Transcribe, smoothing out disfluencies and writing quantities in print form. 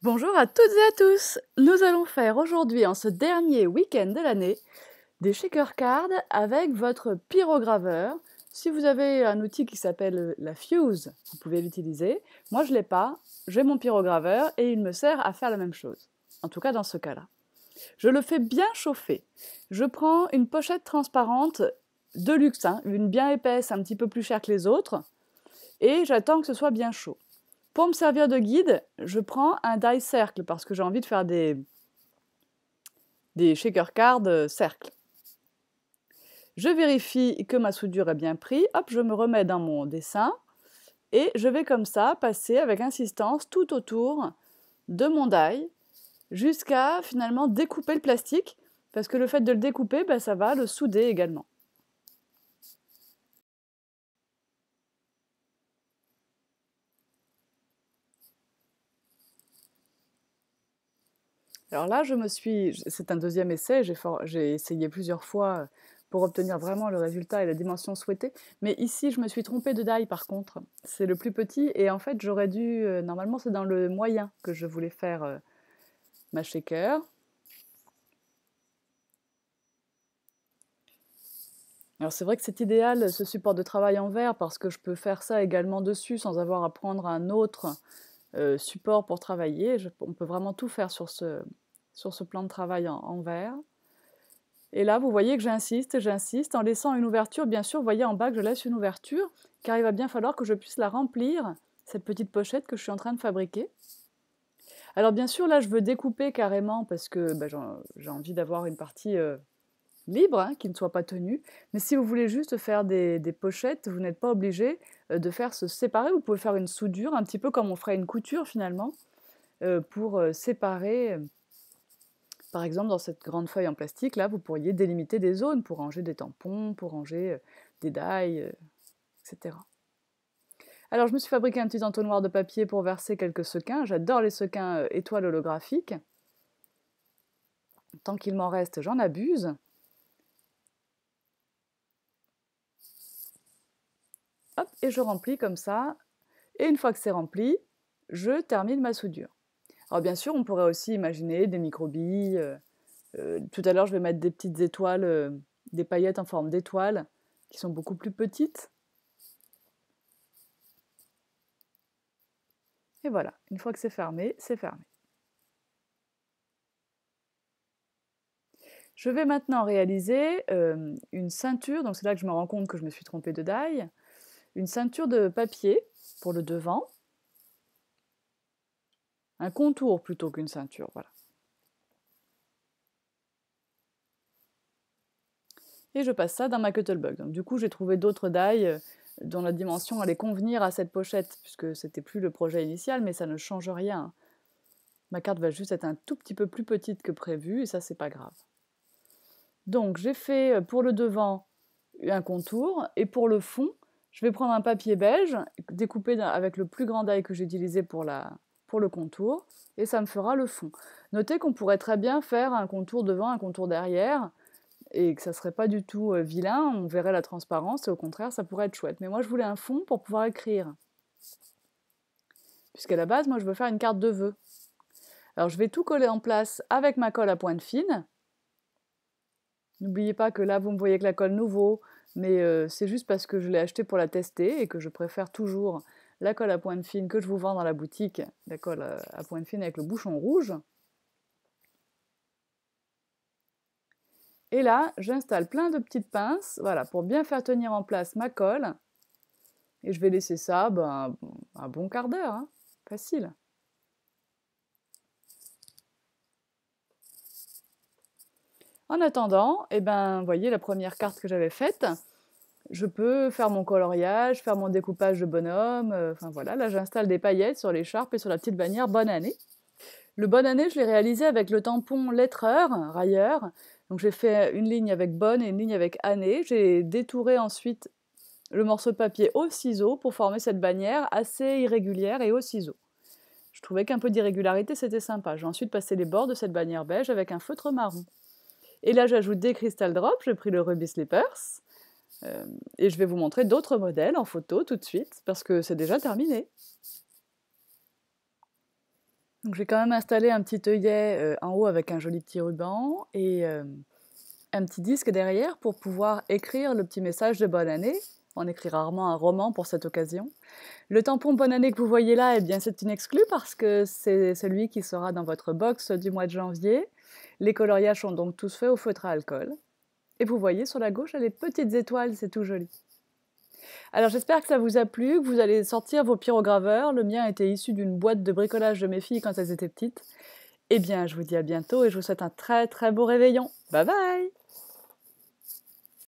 Bonjour à toutes et à tous! Nous allons faire aujourd'hui, en ce dernier week-end de l'année, des shaker cards avec votre pyrograveur. Si vous avez un outil qui s'appelle la Fuse, vous pouvez l'utiliser. Moi, je ne l'ai pas. J'ai mon pyrograveur et il me sert à faire la même chose. En tout cas, dans ce cas-là. Je le fais bien chauffer. Je prends une pochette transparente de luxe, une bien épaisse, un petit peu plus chère que les autres, et j'attends que ce soit bien chaud. Pour me servir de guide, je prends un die cercle parce que j'ai envie de faire des shaker cards cercles. Je vérifie que ma soudure est bien prise, hop, je me remets dans mon dessin et je vais comme ça passer avec insistance tout autour de mon die jusqu'à finalement découper le plastique parce que le fait de le découper, ça va le souder également. Alors là, c'est un deuxième essai, j'ai essayé plusieurs fois pour obtenir vraiment le résultat et la dimension souhaitée. Mais ici, je me suis trompée de die par contre. C'est le plus petit et en fait, j'aurais dû... normalement, c'est dans le moyen que je voulais faire ma shaker. Alors c'est vrai que c'est idéal ce support de travail en verre parce que je peux faire ça également dessus sans avoir à prendre un autre support pour travailler. On peut vraiment tout faire sur ce plan de travail en verre. Et là, vous voyez que j'insiste, en laissant une ouverture. Bien sûr, vous voyez en bas que je laisse une ouverture, car il va bien falloir que je puisse la remplir, cette petite pochette que je suis en train de fabriquer. Alors bien sûr, là, je veux découper carrément, parce que j'ai envie d'avoir une partie libre, qui ne soit pas tenue. Mais si vous voulez juste faire des pochettes, vous n'êtes pas obligé de faire se séparer. Vous pouvez faire une soudure, un petit peu comme on ferait une couture finalement, pour séparer... Par exemple, dans cette grande feuille en plastique, là, vous pourriez délimiter des zones pour ranger des tampons, pour ranger des die, etc. Alors, je me suis fabriqué un petit entonnoir de papier pour verser quelques sequins. J'adore les sequins étoiles holographiques. Tant qu'il m'en reste, j'en abuse. Hop, et je remplis comme ça. Et une fois que c'est rempli, je termine ma soudure. Alors bien sûr, on pourrait aussi imaginer des microbilles. Tout à l'heure, je vais mettre des petites étoiles, des paillettes en forme d'étoiles, qui sont beaucoup plus petites. Et voilà, une fois que c'est fermé, c'est fermé. Je vais maintenant réaliser une ceinture, donc c'est là que je me rends compte que je me suis trompée de die, une ceinture de papier pour le devant, un contour plutôt qu'une ceinture, voilà. Et je passe ça dans ma Cuttlebug. Donc du coup, j'ai trouvé d'autres die dont la dimension allait convenir à cette pochette, puisque c'était plus le projet initial, mais ça ne change rien. Ma carte va juste être un tout petit peu plus petite que prévu, et ça, c'est pas grave. Donc j'ai fait pour le devant un contour, et pour le fond, je vais prendre un papier beige, découpé avec le plus grand die que j'ai utilisé pour le contour, et ça me fera le fond. Notez qu'on pourrait très bien faire un contour devant, un contour derrière, et que ça serait pas du tout vilain, on verrait la transparence, et au contraire, ça pourrait être chouette. Mais moi, je voulais un fond pour pouvoir écrire. Puisqu'à la base, moi, je veux faire une carte de vœux. Alors, je vais tout coller en place avec ma colle à pointe fine. N'oubliez pas que là, vous me voyez avec la colle nouveau, mais c'est juste parce que je l'ai acheté pour la tester et que je préfère toujours la colle à pointe fine que je vous vends dans la boutique, la colle à pointe fine avec le bouchon rouge. Et là, j'installe plein de petites pinces, voilà, pour bien faire tenir en place ma colle. Et je vais laisser ça un bon quart d'heure, facile. En attendant, vous voyez la première carte que j'avais faite, je peux faire mon coloriage, faire mon découpage de bonhomme, enfin voilà, là j'installe des paillettes sur l'écharpe et sur la petite bannière Bonne Année. Le Bonne Année, je l'ai réalisé avec le tampon lettreur, railleur, donc j'ai fait une ligne avec Bonne et une ligne avec Année, j'ai détouré ensuite le morceau de papier au ciseau pour former cette bannière assez irrégulière et au ciseau. Je trouvais qu'un peu d'irrégularité c'était sympa. J'ai ensuite passé les bords de cette bannière beige avec un feutre marron. Et là j'ajoute des crystal drops, j'ai pris le Ruby Slippers, et je vais vous montrer d'autres modèles en photo tout de suite, parce que c'est déjà terminé. Donc j'ai quand même installé un petit œillet, en haut avec un joli petit ruban et un petit disque derrière pour pouvoir écrire le petit message de bonne année. On écrit rarement un roman pour cette occasion. Le tampon bonne année que vous voyez là, eh bien c'est une exclue parce que c'est celui qui sera dans votre box du mois de janvier. Les coloriages sont donc tous faits au feutre à alcool. Et vous voyez sur la gauche, il y a les petites étoiles, c'est tout joli. Alors j'espère que ça vous a plu, que vous allez sortir vos pyrograveurs. Le mien était issu d'une boîte de bricolage de mes filles quand elles étaient petites. Eh bien, je vous dis à bientôt et je vous souhaite un très très beau réveillon. Bye bye!